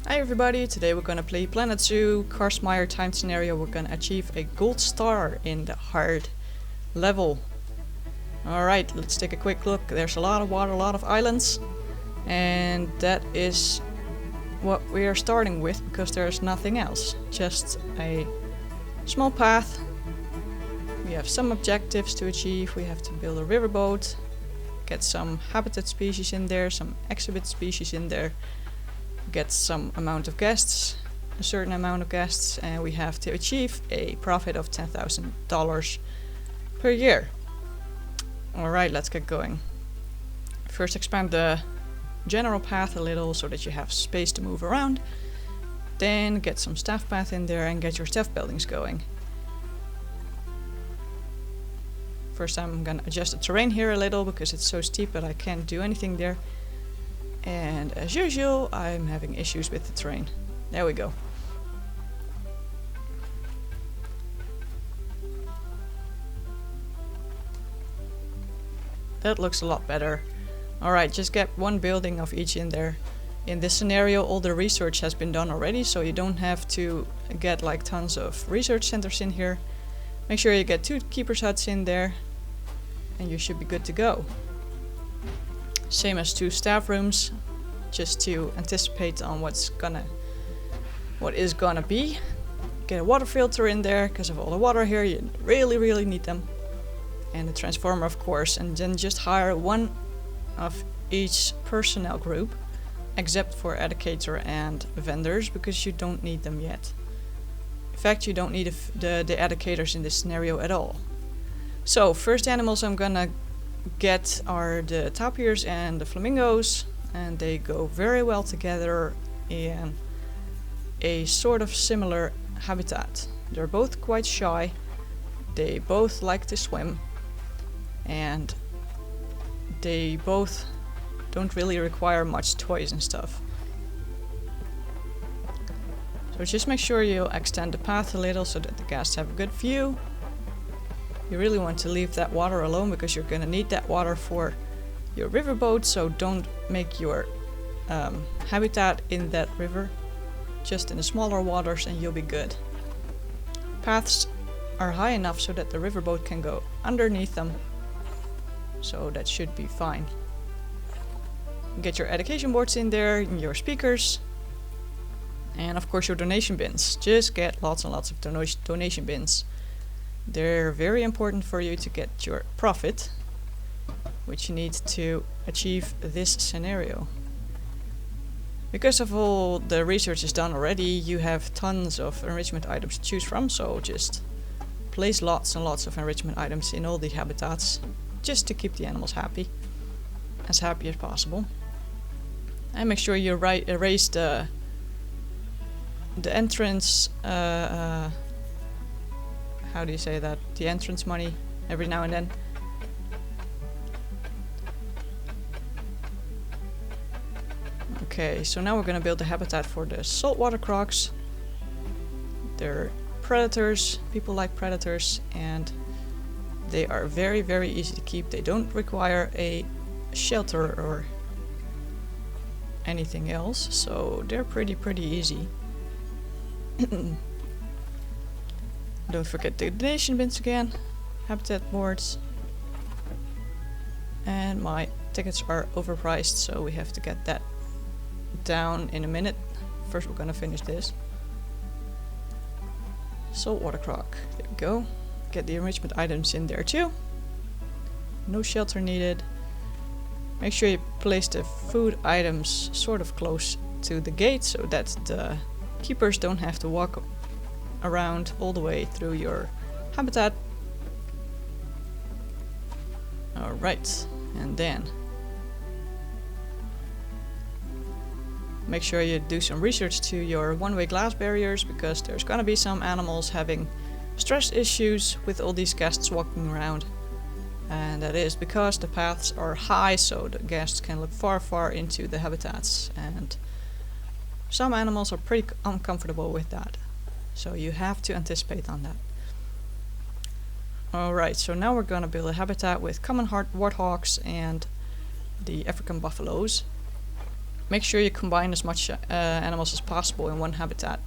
Hi everybody, today we're gonna play Planet Zoo, Karst Mire time scenario. We're gonna achieve a gold star in the hard level. Alright, let's take a quick look. There's a lot of water, a lot of islands. And that is what we are starting with because there's nothing else. Just a small path. We have some objectives to achieve. We have to build a riverboat, get some habitat species in there, some exhibit species in there. Get some amount of guests, a certain amount of guests, and we have to achieve a profit of $10,000 per year. Alright, let's get going. First expand the general path a little so that you have space to move around. Then get some staff path in there and get your staff buildings going. First I'm gonna adjust the terrain here a little because it's so steep that I can't do anything there. And as usual, I'm having issues with the terrain. There we go. That looks a lot better. Alright, just get one building of each in there. In this scenario, all the research has been done already, so you don't have to get like tons of research centers in here. Make sure you get 2 keepers huts in there, and you should be good to go. Same as 2 staff rooms, just to anticipate on what is gonna be. Get a water filter in there, because of all the water here, you really need them. And the transformer, of course, and then just hire one of each personnel group, except for educator and vendors, because you don't need them yet. In fact, you don't need the educators in this scenario at all. So, first animals I'm gonna get are the tapirs and the flamingos, and they go very well together in a sort of similar habitat. They're both quite shy, they both like to swim, and they both don't really require much toys and stuff. So just make sure you extend the path a little so that the guests have a good view. You really want to leave that water alone because you're gonna need that water for your riverboat, so don't make your habitat in that river, just in the smaller waters, and you'll be good. Paths are high enough so that the riverboat can go underneath them, so that should be fine. Get your education boards in there, and your speakers, and of course your donation bins. Just get lots and lots of donation bins. They're very important for you to get your profit, which you need to achieve this scenario. Because of all the research is done already, you have tons of enrichment items to choose from, so just place lots and lots of enrichment items in all the habitats, just to keep the animals happy as possible. And make sure you erase the entrance, how do you say that? The entrance money every now and then. Okay, so now we're gonna build a habitat for the saltwater crocs. They're predators, people like predators, and they are very easy to keep. They don't require a shelter or anything else, so they're pretty easy. Don't forget the donation bins again, habitat boards, and my tickets are overpriced, so we have to get that down in a minute. First we're gonna finish this. Saltwater croc, there we go. Get the enrichment items in there too. No shelter needed. Make sure you place the food items sort of close to the gate so that the keepers don't have to walk around all the way through your habitat. Alright, and then make sure you do some research to your one-way glass barriers, because there's gonna be some animals having stress issues with all these guests walking around. And that is because the paths are high, so the guests can look far into the habitats, and some animals are pretty uncomfortable with that. So you have to anticipate on that. Alright, so now we're gonna build a habitat with common warthogs and the African buffaloes. make sure you combine as much animals as possible in one habitat.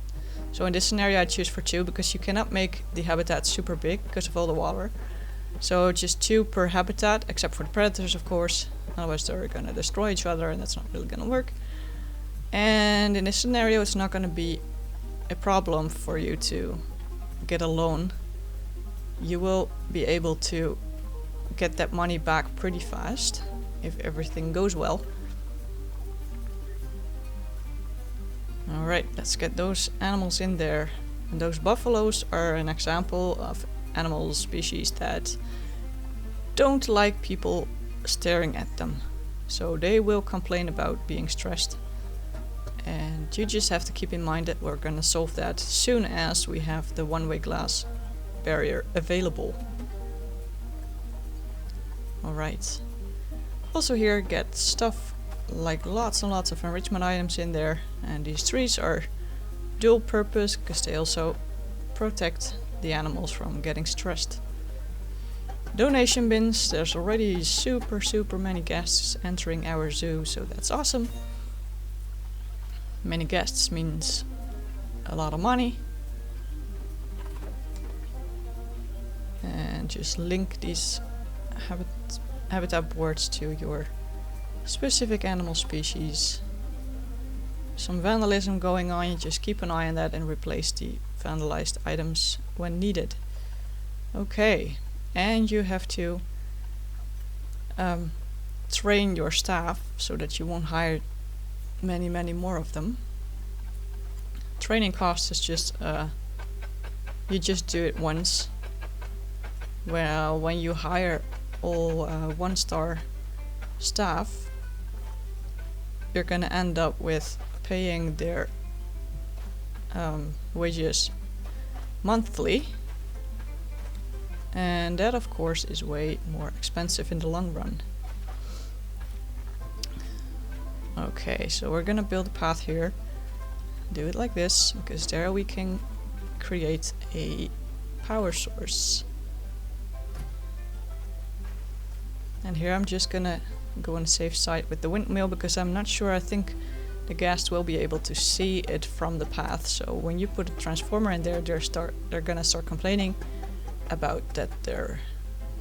So in this scenario I choose for 2 because you cannot make the habitat super big because of all the water. So just 2 per habitat, except for the predators of course, otherwise they're gonna destroy each other and that's not really gonna work. And in this scenario it's not gonna be a problem for you to get a loan. You will be able to get that money back pretty fast if everything goes well. Alright, let's get those animals in there. And those buffaloes are an example of animal species that don't like people staring at them. So they will complain about being stressed. And you just have to keep in mind that we're gonna solve that as soon as we have the one-way glass barrier available. Alright. Also here get stuff like lots and lots of enrichment items in there, and these trees are dual purpose because they also protect the animals from getting stressed. Donation bins, there's already super many guests entering our zoo, so that's awesome. Many guests means a lot of money. And just link these habitat boards to your specific animal species. Some vandalism going on, you just keep an eye on that and replace the vandalized items when needed. Okay, and you have to train your staff so that you won't hire many more of them. Training cost is just you just do it once. Well, when you hire all 1-star staff, you're gonna end up with paying their wages monthly, and that of course is way more expensive in the long run. Okay, so we're gonna build a path here. Do it like this, because there we can create a power source. And here I'm just gonna go on the safe side with the windmill, because I'm not sure, I think the guests will be able to see it from the path. So when you put a transformer in there, they're gonna start complaining about that they're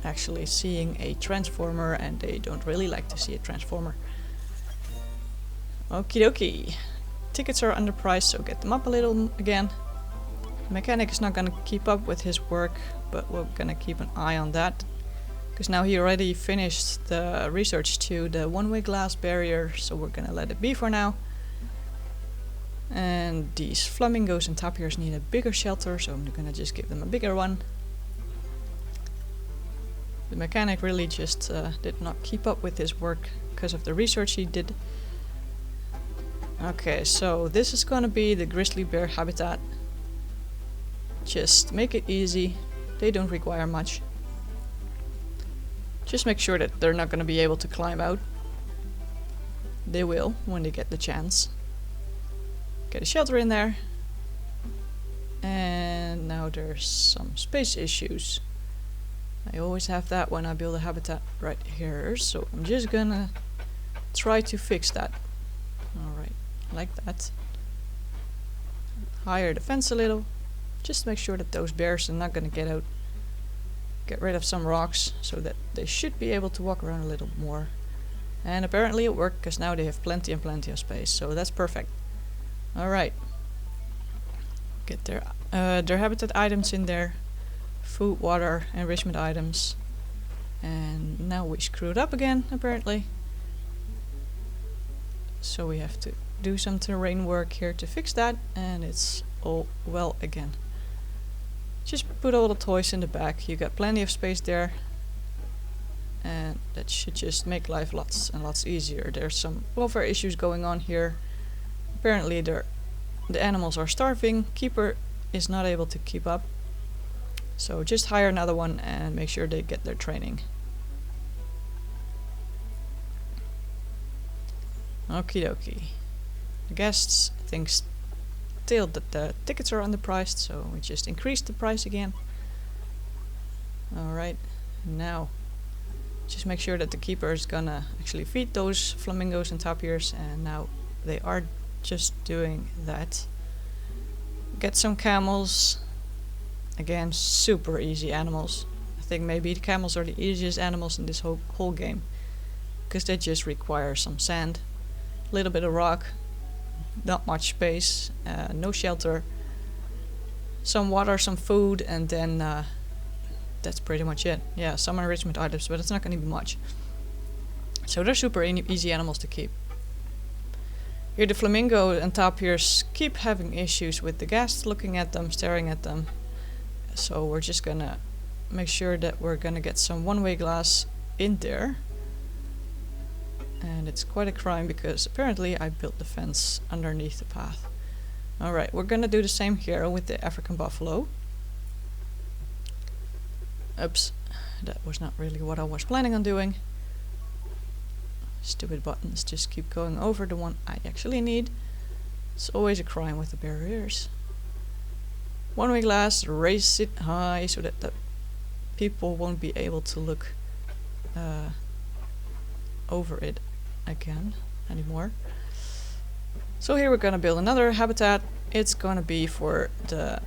actually seeing a transformer, and they don't really like to see a transformer. Okie dokie. Tickets are underpriced, so get them up a little again. The mechanic is not gonna keep up with his work, but we're gonna keep an eye on that. Because now he already finished the research to the one-way glass barrier, so we're gonna let it be for now. And these flamingos and tapirs need a bigger shelter, so I'm gonna just give them a bigger one. The mechanic really just did not keep up with his work because of the research he did. Okay, so this is gonna be the grizzly bear habitat. Just make it easy, they don't require much. Just make sure that they're not gonna be able to climb out. They will when they get the chance. Get a shelter in there. And now there's some space issues. I always have that when I build a habitat right here, so I'm just gonna try to fix that. Alright, like that. Higher the fence a little. Just make sure that those bears are not gonna get out. Get rid of some rocks so that they should be able to walk around a little more. And apparently it worked, because now they have plenty of space, so that's perfect. Alright. Get their habitat items in there. Food, water, enrichment items. And now we screwed up again, apparently. So we have to do some terrain work here to fix that, and it's all well again. Just put all the toys in the back, you got plenty of space there. And that should just make life lots and lots easier. There's some welfare issues going on here. Apparently the animals are starving, keeper is not able to keep up. So just hire another one and make sure they get their training. Okie dokie. The guests think still that the tickets are underpriced, so we just increased the price again. Alright, now just make sure that the keeper is gonna actually feed those flamingos and tapirs, and now they are just doing that. Get some camels. Again, super easy animals. I think maybe the camels are the easiest animals in this whole game, because they just require some sand, a little bit of rock, not much space, no shelter, some water, some food, and then that's pretty much it. Yeah, some enrichment items, but it's not going to be much. So they're super easy animals to keep. Here the flamingo and tapirs keep having issues with the guests looking at them, staring at them. So we're just gonna make sure that we're gonna get some one-way glass in there. And it's quite a crime because apparently I built the fence underneath the path. Alright, we're gonna do the same here with the African buffalo. Oops, that was not really what I was planning on doing. Stupid buttons just keep going over the one I actually need. It's always a crime with the barriers. One-way glass, raise it high so that the people won't be able to look over it again anymore. So here we're gonna build another habitat. It's gonna be for the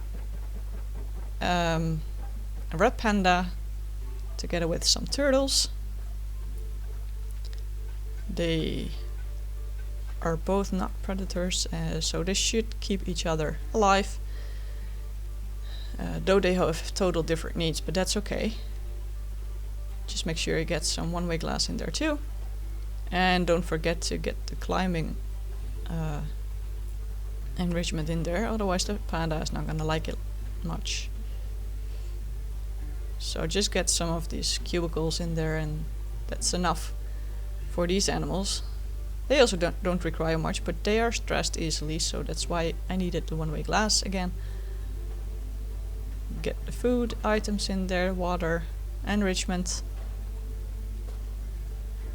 red panda together with some turtles. They are both not predators, so they should keep each other alive. Though they have total different needs, but that's okay. Just make sure you get some one-way glass in there too. And don't forget to get the climbing enrichment in there, otherwise the panda is not gonna like it much. So just get some of these cubicles in there, and that's enough for these animals. They also don't require much, but they are stressed easily, so that's why I needed the one-way glass again. Get the food items in there, water, enrichment,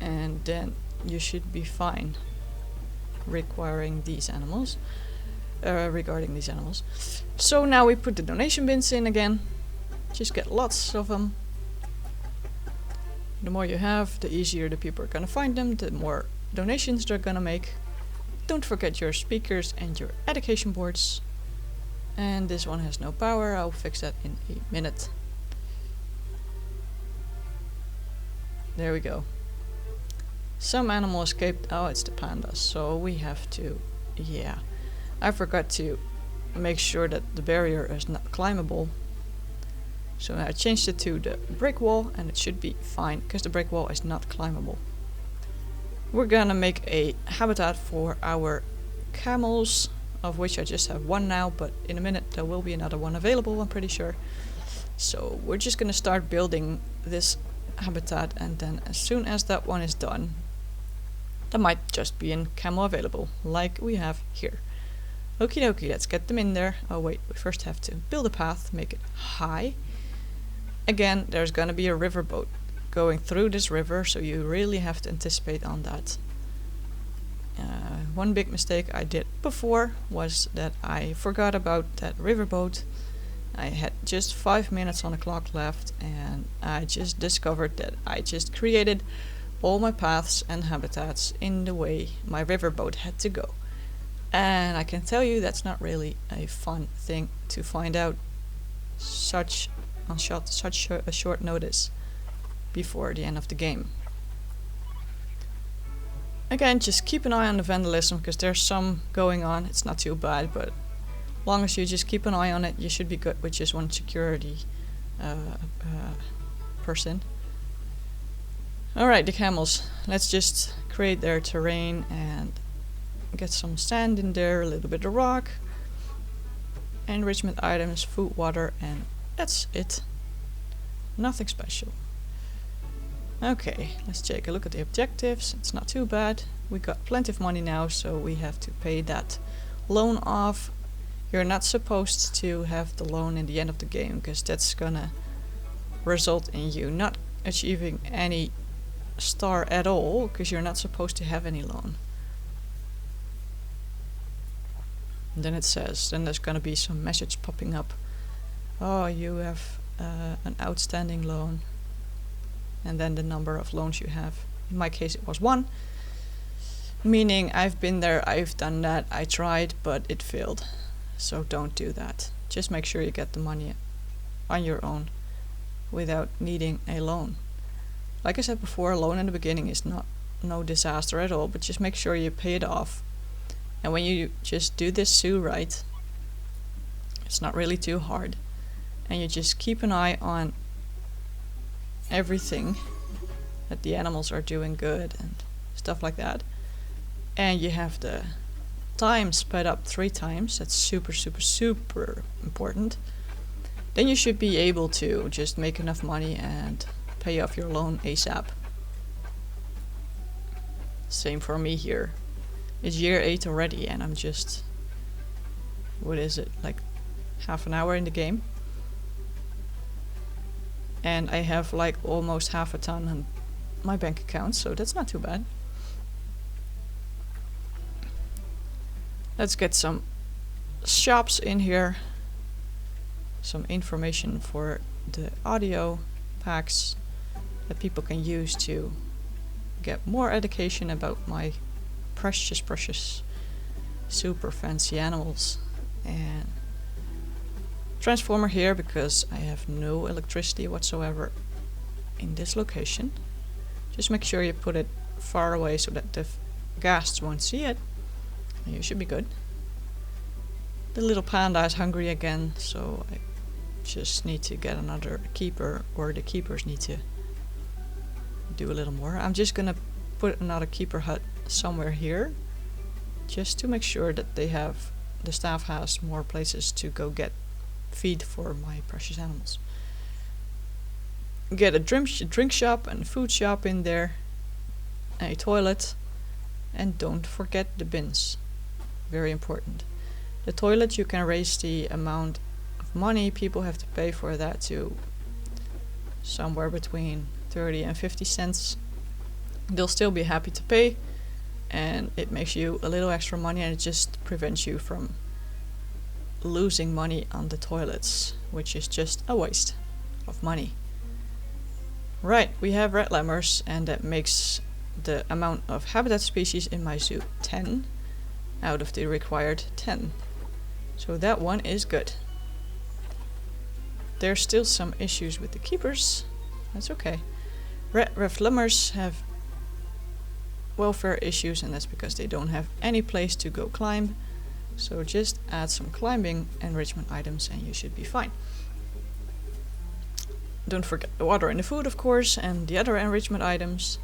and then you should be fine regarding these animals. So now we put the donation bins in again. Just get lots of them. The more you have, the easier the people are gonna find them, the more donations they're gonna make. Don't forget your speakers and your education boards. And this one has no power. I'll fix that in a minute. There we go. Some animal escaped. Oh, it's the pandas. So we have to... Yeah. I forgot to make sure that the barrier is not climbable. So I changed it to the brick wall, and it should be fine because the brick wall is not climbable. We're gonna make a habitat for our camels, of which I just have one now, but in a minute there will be another one available, I'm pretty sure. So we're just gonna start building this habitat, and then as soon as that one is done, there might just be a camel available, like we have here. Okie dokie, let's get them in there. Oh wait, we first have to build a path, make it high. Again, there's gonna be a riverboat going through this river, so you really have to anticipate on that. One big mistake I did before was that I forgot about that riverboat. I had just 5 minutes on the clock left, and I just discovered that I just created all my paths and habitats in the way my riverboat had to go. And I can tell you that's not really a fun thing to find out such a short notice before the end of the game. Again, just keep an eye on the vandalism, because there's some going on. It's not too bad, but as long as you just keep an eye on it, you should be good with just one security person. Alright, the camels. Let's just create their terrain and get some sand in there, a little bit of rock, enrichment items, food, water, and that's it. Nothing special. Okay, let's take a look at the objectives. It's not too bad. We got plenty of money now, so we have to pay that loan off. You're not supposed to have the loan in the end of the game, because that's gonna result in you not achieving any star at all, because you're not supposed to have any loan. And then it says, then there's gonna be some message popping up. Oh, you have an outstanding loan. And then the number of loans you have. In my case it was 1. Meaning I've been there, I've done that, I tried, but it failed. So don't do that. Just make sure you get the money on your own without needing a loan. Like I said before, a loan in the beginning is no disaster at all, but just make sure you pay it off. And when you just do this zoo right, it's not really too hard. And you just keep an eye on everything, that the animals are doing good and stuff like that. And you have the time sped up 3 times. That's super, super, super important. Then you should be able to just make enough money and pay off your loan ASAP. Same for me here. It's year 8 already and I'm just, what is it, like half an hour in the game? And I have like almost half a ton on my bank account, so that's not too bad. Let's get some shops in here. Some information for the audio packs that people can use to get more education about my precious, super fancy animals. And transformer here because I have no electricity whatsoever in this location. Just make sure you put it far away so that the ghasts won't see it. And you should be good. The little panda is hungry again, so I just need to get another keeper, or the keepers need to do a little more. I'm just gonna put another keeper hut somewhere here, just to make sure that the staff has more places to go get feed for my precious animals. Get a drink shop and food shop in there, a toilet, and don't forget the bins. Very important. The toilet, you can raise the amount of money people have to pay for that to somewhere between 30 and 50 cents. They'll still be happy to pay, and it makes you a little extra money, and it just prevents you from losing money on the toilets, which is just a waste of money. Right, we have red lemurs, and that makes the amount of habitat species in my zoo 10 out of the required 10. So that one is good. There's still some issues with the keepers. That's okay. Red lemurs have welfare issues, and that's because they don't have any place to go climb. So just add some climbing enrichment items and you should be fine. Don't forget the water and the food, of course, and the other enrichment items.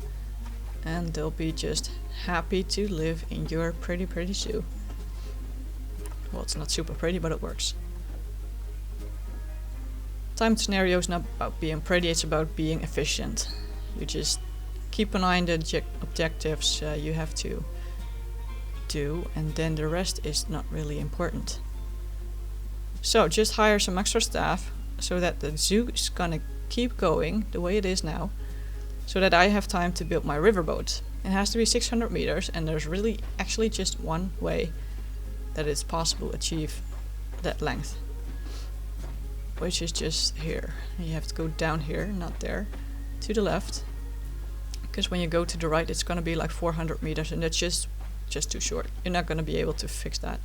And they'll be just happy to live in your pretty zoo. Well, it's not super pretty, but it works. Timed scenario is not about being pretty, it's about being efficient. You just keep an eye on the objectives you have to do, and then the rest is not really important. So just hire some extra staff so that the zoo is gonna keep going the way it is now, so that I have time to build my riverboat. It has to be 600 meters, and there's really actually just one way that it's possible to achieve that length, which is just here. You have to go down here, not there, to the left, because when you go to the right it's gonna be like 400 meters, and that's just too short. You're not gonna be able to fix that.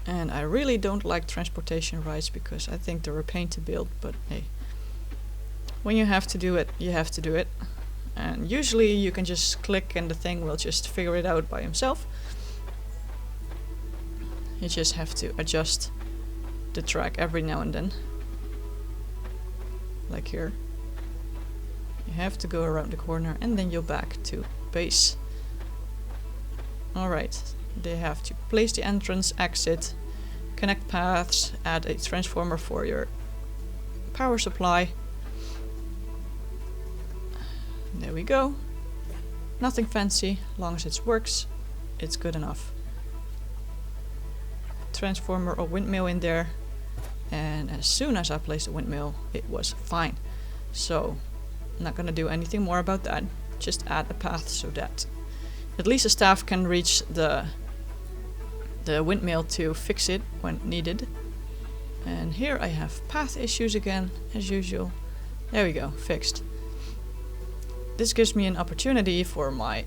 And I really don't like transportation rides because I think they're a pain to build, but hey, when you have to do it, you have to do it. And usually you can just click and the thing will just figure it out by himself. You just have to adjust the track every now and then. Like here. You have to go around the corner and then you're back to base. Alright, they have to place the entrance, exit, connect paths, add a transformer for your power supply. There we go. Nothing fancy, long as it works, it's good enough. Transformer or windmill in there, and as soon as I placed the windmill, it was fine. So, I'm not gonna do anything more about that. Just add a path so that at least the staff can reach the windmill to fix it when needed. And here I have path issues again, as usual. There we go, fixed. this gives me an opportunity for my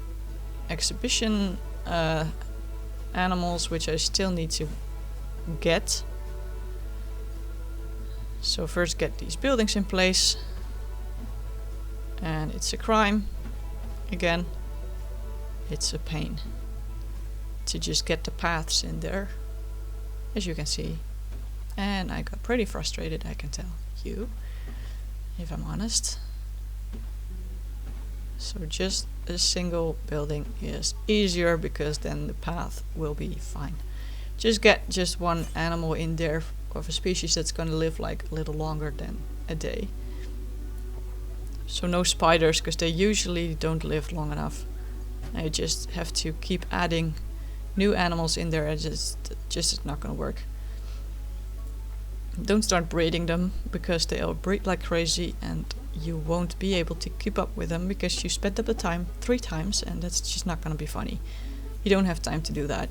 exhibition animals, which I still need to get. So first get these buildings in place. And it's a crime. Again, it's a pain to just get the paths in there, as you can see. And I got pretty frustrated, I can tell you, if I'm honest. So just a single building is easier, because then the path will be fine. Just get just one animal in there of a species that's going to live like a little longer than a day. So no spiders, because they usually don't live long enough. I just have to keep adding new animals in there. It's just not going to work. Don't start breeding them, because they'll breed like crazy and you won't be able to keep up with them, because you spent up the time 3 times and that's just not going to be funny. You don't have time to do that.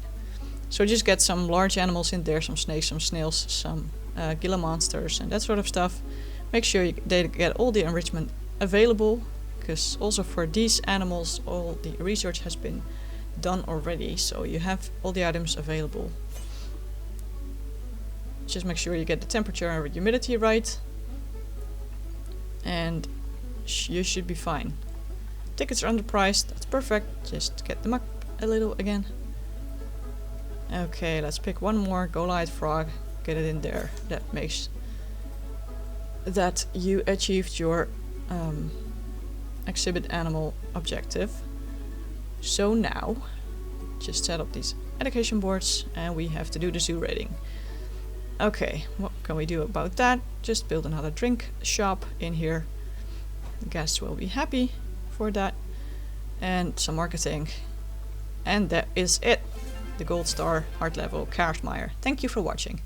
So just get some large animals in there, some snakes, some snails, some Gila monsters and that sort of stuff. Make sure they get all the enrichment available, because also for these animals all the research has been done already, so you have all the items available. Just make sure you get the temperature and humidity right, and you should be fine. Tickets are underpriced, that's perfect. Just get them up a little again. Okay, let's pick one more Goliath frog, get it in there. That makes that you achieved your exhibit animal objective. So now just set up these education boards and we have to do the zoo rating. Okay, what can we do about that? Just build another drink shop in here. The guests will be happy for that. And some marketing. And that is it. The gold star art level Karst Mire. Thank you for watching.